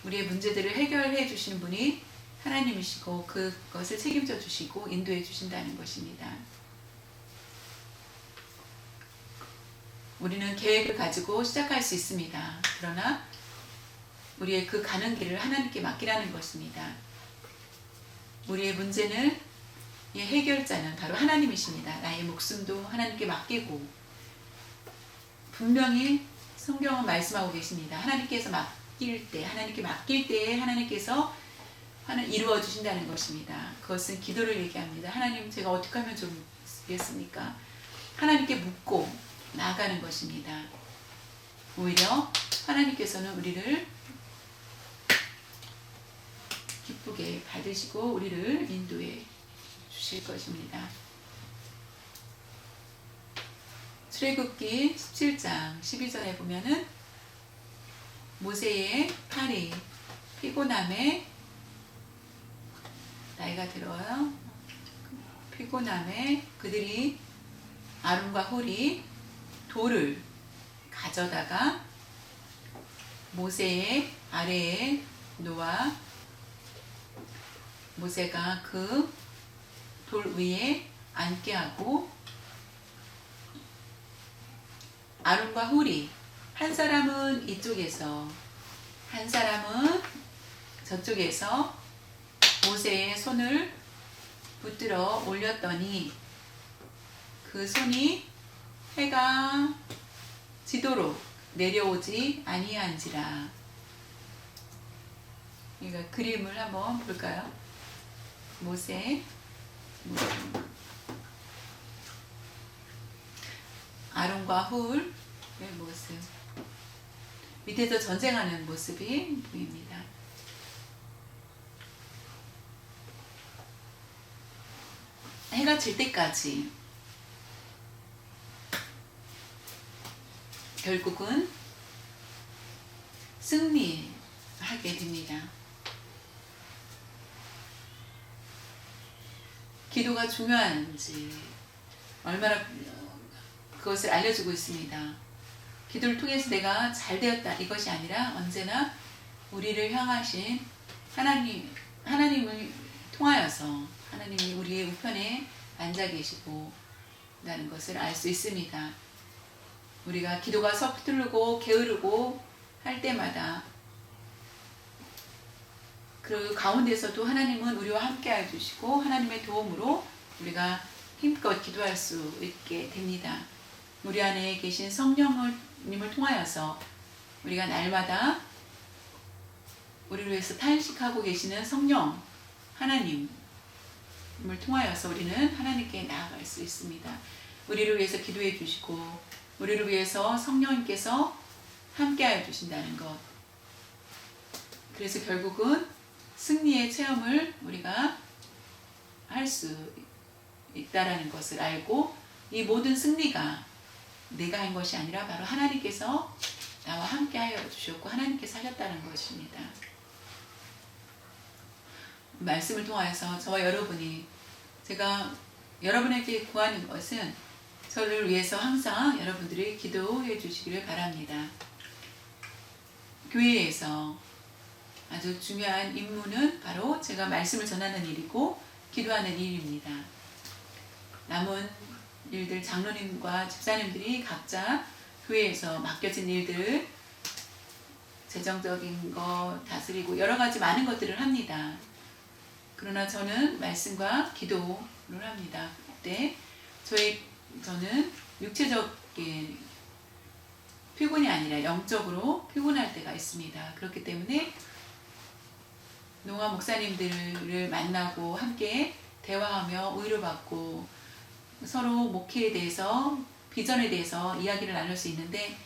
우리의 문제들을 해결해 주시는 분이 하나님이시고 그것을 책임져 주시고 인도해 주신다는 것입니다. 우리는 계획을 가지고 시작할 수 있습니다. 그러나 우리의 그 가는 길을 하나님께 맡기라는 것입니다. 우리의 문제는 해결자는 바로 하나님이십니다. 나의 목숨도 하나님께 맡기고, 분명히 성경은 말씀하고 계십니다. 하나님께 맡길 때 하나님께서 이루어 주신다는 것입니다. 그것은 기도를 얘기합니다. 하나님, 제가 어떻게 하면 좋겠습니까? 하나님께 묻고 나아가는 것입니다. 오히려 하나님께서는 우리를 기쁘게 받으시고 우리를 인도해 주실 것입니다. 출애굽기 17장 12절에 보면은 모세의 팔이 피곤함에, 나이가 들어요. 피곤함에 그들이 아론과 홀이 돌을 가져다가 모세의 아래에 놓아 모세가 그 돌 위에 앉게 하고, 아론과 홀이 한 사람은 이쪽에서 한 사람은 저쪽에서 모세의 손을 붙들어 올렸더니 그 손이 해가 지도록 내려오지 아니한지라. 그러니까 그림을 한번 볼까요? 모세 아론과 훌의 모습, 밑에서 전쟁하는 모습이 보입니다. 해가 질 때까지 결국은 승리하게 됩니다. 기도가 중요한지 얼마나 그것을 알려주고 있습니다. 기도를 통해서 내가 잘 되었다 이것이 아니라 언제나 우리를 향하신 하나님을 통하여서 하나님이 우리의 우편에 앉아 계시고 라는 것을 알 수 있습니다. 우리가 기도가 서투르고 게으르고 할 때마다 그 가운데서도 하나님은 우리와 함께 해주시고 하나님의 도움으로 우리가 힘껏 기도할 수 있게 됩니다. 우리 안에 계신 성령님을 통하여서 우리가 날마다 우리를 위해서 탄식하고 계시는 성령 하나님을 통하여서 우리는 하나님께 나아갈 수 있습니다. 우리를 위해서 기도해 주시고 우리를 위해서 성령님께서 함께하여 주신다는 것. 그래서 결국은 승리의 체험을 우리가 할 수 있다라는 것을 알고 이 모든 승리가 내가 한 것이 아니라 바로 하나님께서 나와 함께하여 주셨고 하나님께서 하셨다는 것입니다. 말씀을 통하여서 저와 여러분이 제가 여러분에게 구하는 것은 저를 위해서 항상 여러분들이 기도해 주시기를 바랍니다. 교회에서 아주 중요한 임무는 바로 제가 말씀을 전하는 일이고 기도하는 일입니다. 남은 일들 장로님과 집사님들이 각자 교회에서 맡겨진 일들 재정적인 거 다스리고 여러 가지 많은 것들을 합니다. 그러나 저는 말씀과 기도를 합니다. 그때 저는 육체적인 피곤이 아니라 영적으로 피곤할 때가 있습니다. 그렇기 때문에 농아 목사님들을 만나고 함께 대화하며 위로받고 서로 목회에 대해서 비전에 대해서 이야기를 나눌 수 있는데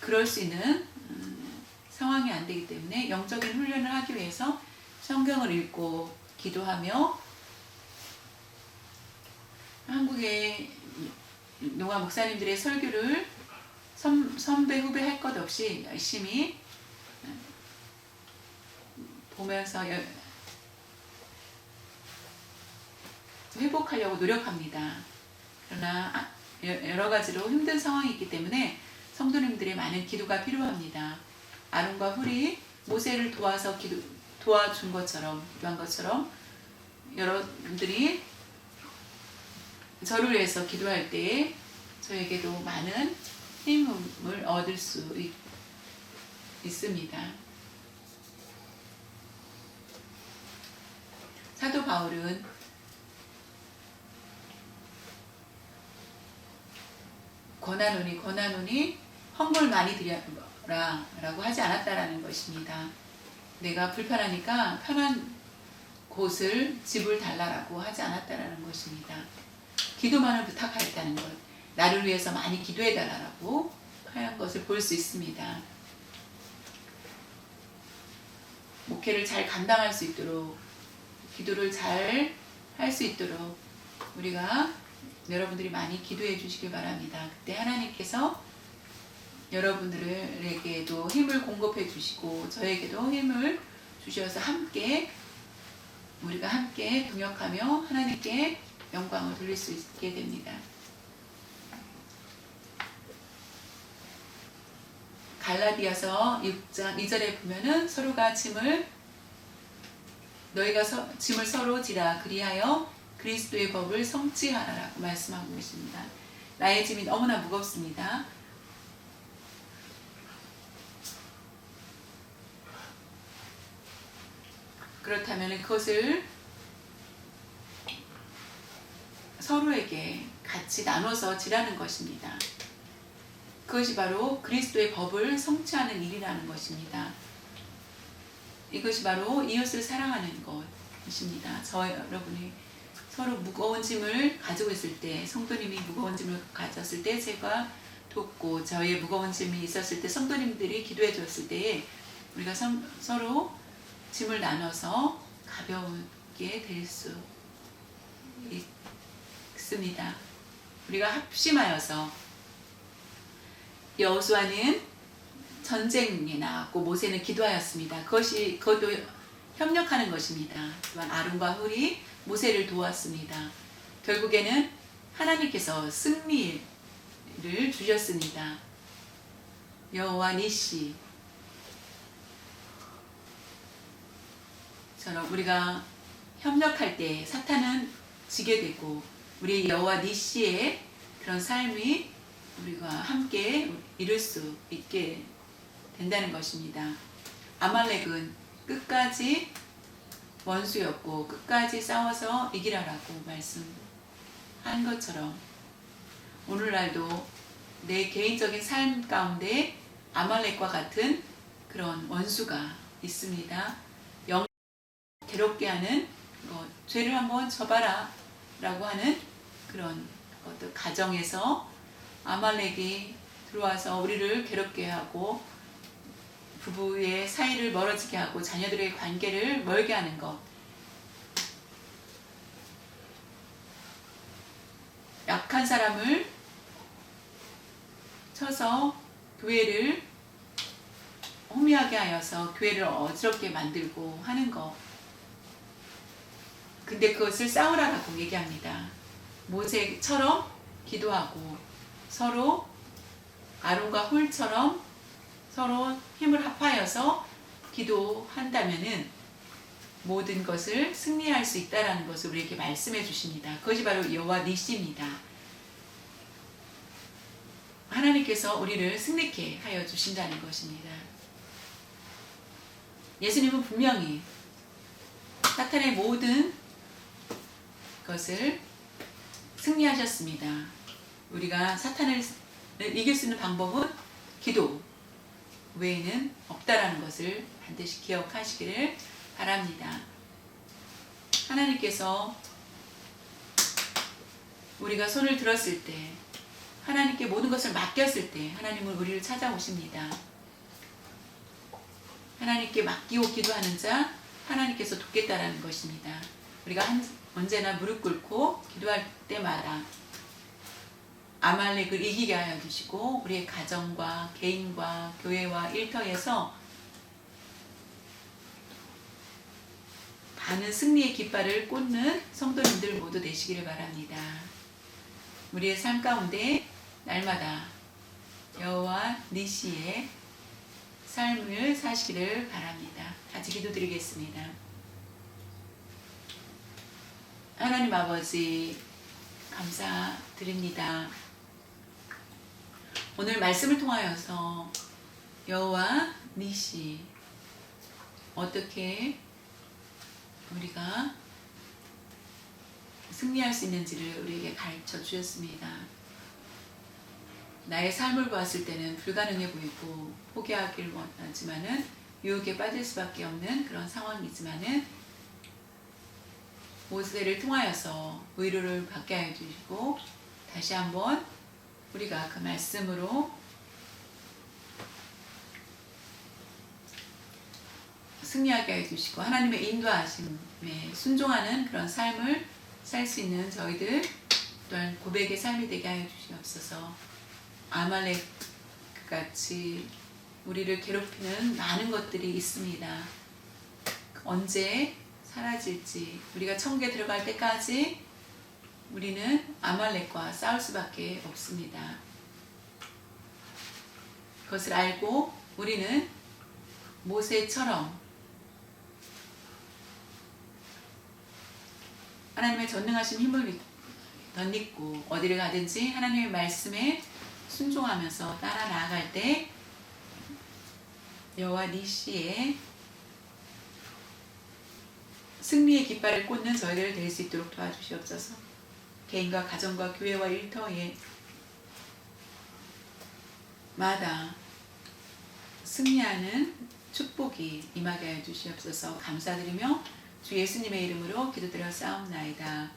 그럴 수 있는 상황이 안 되기 때문에 영적인 훈련을 하기 위해서 성경을 읽고 기도하며 한국의 농아 목사님들의 설교를 선배 후배 할 것 없이 열심히 보면서 회복하려고 노력합니다. 그러나 여러 가지로 힘든 상황이 있기 때문에 성도님들의 많은 기도가 필요합니다. 아론과 훌이 모세를 도와준 것처럼 기도한 것처럼 여러분들이 저를 위해서 기도할 때에 저에게도 많은 힘을 얻을 수 있습니다. 사도 바울은 권하노니 헌물 많이 드려라 라고 하지 않았다라는 것입니다. 내가 불편하니까 편한 집을 달라라고 하지 않았다라는 것입니다. 기도만을 부탁하였다는 것, 나를 위해서 많이 기도해 달라고 하는 것을 볼 수 있습니다. 목회를 잘 감당할 수 있도록 기도를 잘 할 수 있도록 우리가 여러분들이 많이 기도해 주시길 바랍니다. 그때 하나님께서 여러분들에게도 힘을 공급해 주시고 저에게도 힘을 주셔서 우리가 함께 동역하며 하나님께 영광을 돌릴 수 있게 됩니다. 갈라디아서 6장 2절에 보면은 너희가 짐을 서로 지라 그리하여 그리스도의 법을 성취하라라고 말씀하고 계십니다. 나의 짐이 너무나 무겁습니다. 그렇다면 그것을 서로에게 같이 나눠서 지라는 것입니다. 그것이 바로 그리스도의 법을 성취하는 일이라는 것입니다. 이것이 바로 이웃을 사랑하는 것입니다. 여러분이 서로 무거운 짐을 가지고 있을 때, 성도님이 무거운 짐을 가졌을 때 제가 돕고 저의 무거운 짐이 있었을 때 성도님들이 기도해 줬을 때에 우리가 서로 짐을 나눠서 가볍게 될 수 있습니다. 우리가 합심하여서 여호수아는 전쟁에 나갔고 모세는 기도하였습니다. 그것도 협력하는 것입니다. 또한 아론과 훌이 모세를 도왔습니다. 결국에는 하나님께서 승리를 주셨습니다. 여호와 니시 처럼 우리가 협력할 때 사탄은 지게 되고 우리 여호와 니시의 그런 삶이 우리가 함께 이룰 수 있게 된다는 것입니다. 아말렉은 끝까지 원수였고 끝까지 싸워서 이기라라고 말씀한 것처럼 오늘날도 내 개인적인 삶 가운데 아말렉과 같은 그런 원수가 있습니다. 영 괴롭게 하는 것, 죄를 한번 져봐라 라고 하는 그런 것들, 가정에서 아말렉이 들어와서 우리를 괴롭게 하고 부부의 사이를 멀어지게 하고 자녀들의 관계를 멀게 하는 것, 약한 사람을 쳐서 교회를 혼미하게 하여서 교회를 어지럽게 만들고 하는 것. 근데 그것을 싸우라라고 얘기합니다. 모세처럼 기도하고 서로 아론과 홀처럼 서로 힘을 합하여서 기도한다면은 모든 것을 승리할 수 있다라는 것을 우리에게 말씀해 주십니다. 그것이 바로 여호와 니시입니다. 하나님께서 우리를 승리케 하여 주신다는 것입니다. 예수님은 분명히 사탄의 모든 것을 승리하셨습니다. 우리가 사탄을 이길 수 있는 방법은 기도 외에는 없다라는 것을 반드시 기억하시기를 바랍니다. 하나님께서 우리가 손을 들었을 때, 하나님께 모든 것을 맡겼을 때 하나님은 우리를 찾아오십니다. 하나님께 맡기고 기도하는 자 하나님께서 돕겠다라는 것입니다. 우리가 언제나 무릎 꿇고 기도할 때마다 아말렉을 이기게 하여 주시고 우리의 가정과 개인과 교회와 일터에서 많은 승리의 깃발을 꽂는 성도님들 모두 되시기를 바랍니다. 우리의 삶 가운데 날마다 여호와 니시의 삶을 사시기를 바랍니다. 같이 기도드리겠습니다. 하나님 아버지 감사드립니다. 오늘 말씀을 통하여서 여호와 니시 어떻게 우리가 승리할 수 있는지를 우리에게 가르쳐 주셨습니다. 나의 삶을 보았을 때는 불가능해 보이고 포기하기를 원하지만은 유혹에 빠질 수밖에 없는 그런 상황이지만은 모세를 통하여서 위로를 받게 하여 주시고 다시 한번 우리가 그 말씀으로 승리하게 해 주시고 하나님의 인도하심에 순종하는 그런 삶을 살 수 있는 저희들 또한 고백의 삶이 되게 하여 주시옵소서. 아말렉 같이 우리를 괴롭히는 많은 것들이 있습니다. 언제 사라질지 우리가 천국에 들어갈 때까지 우리는 아말렉과 싸울 수밖에 없습니다. 그것을 알고 우리는 모세처럼 하나님의 전능하신 힘을 덧입고 어디를 가든지 하나님의 말씀에 순종하면서 따라 나아갈 때 여호와 니시의 승리의 깃발을 꽂는 저희들 될 수 있도록 도와주시옵소서. 개인과 가정과 교회와 일터에 마다 승리하는 축복이 임하게 하여 주시옵소서. 감사드리며 주 예수님의 이름으로 기도드려 싸움나이다.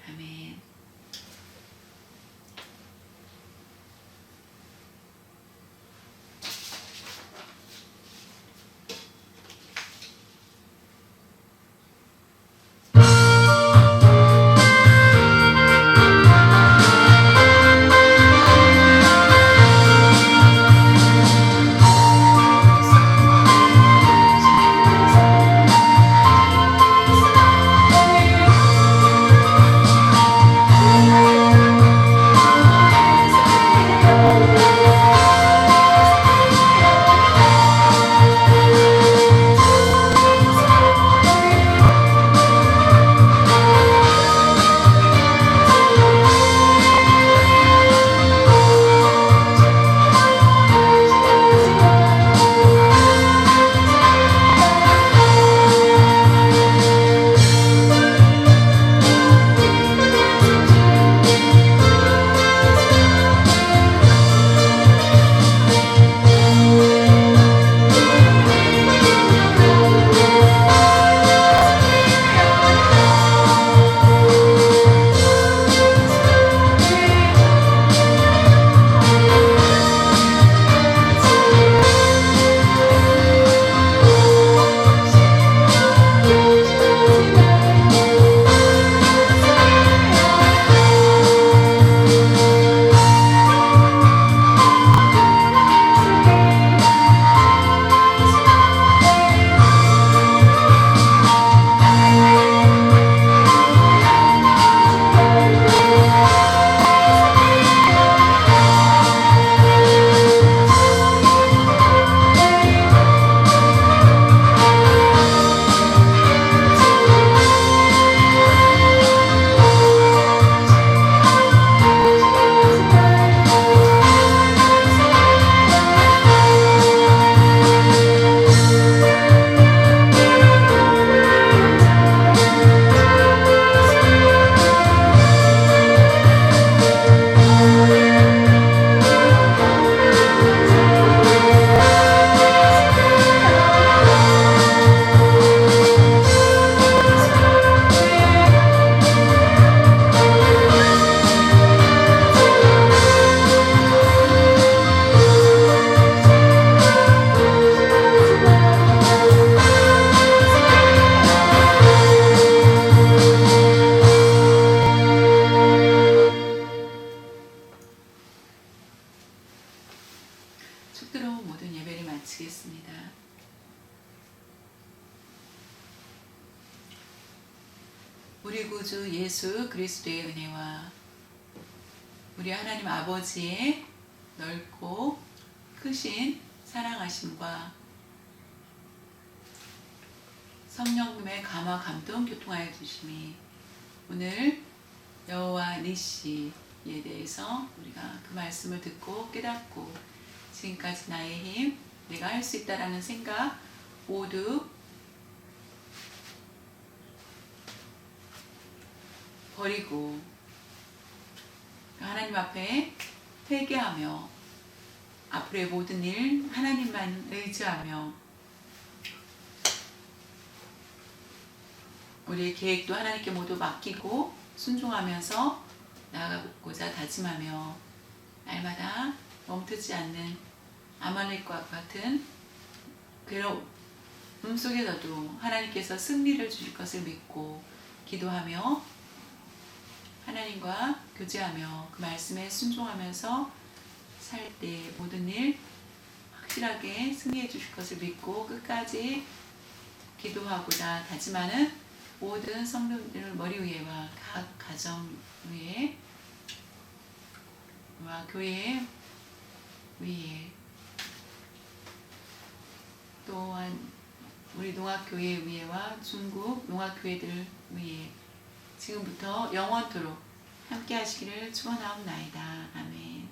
아멘. 축도로 모든 예배를 마치겠습니다. 우리 구주 예수 그리스도의 은혜와 우리 하나님 아버지의 넓고 크신 사랑하심과 성령님의 감화 감동 교통하여 주심이 오늘 여호와 니시에 대해서 우리가 그 말씀을 듣고 깨닫고 지금까지 나의 힘, 내가 할 수 있다라는 생각 모두 버리고 하나님 앞에 회개하며 앞으로의 모든 일 하나님만 의지하며 우리의 계획도 하나님께 모두 맡기고 순종하면서 나아가고자 다짐하며 날마다 멈추지 않는 아말렉과 같은 괴로움 속에서도 하나님께서 승리를 주실 것을 믿고 기도하며 하나님과 교제하며 그 말씀에 순종하면서 살 때 모든 일 확실하게 승리해 주실 것을 믿고 끝까지 기도하고자 다짐하는 모든 성도들 머리 위에와 각 가정 위에 와 교회 위에 또한 우리 농학교회 위에와 중국 농학교회들 위에 지금부터 영원토록 함께 하시기를 축원하옵나이다. 아멘.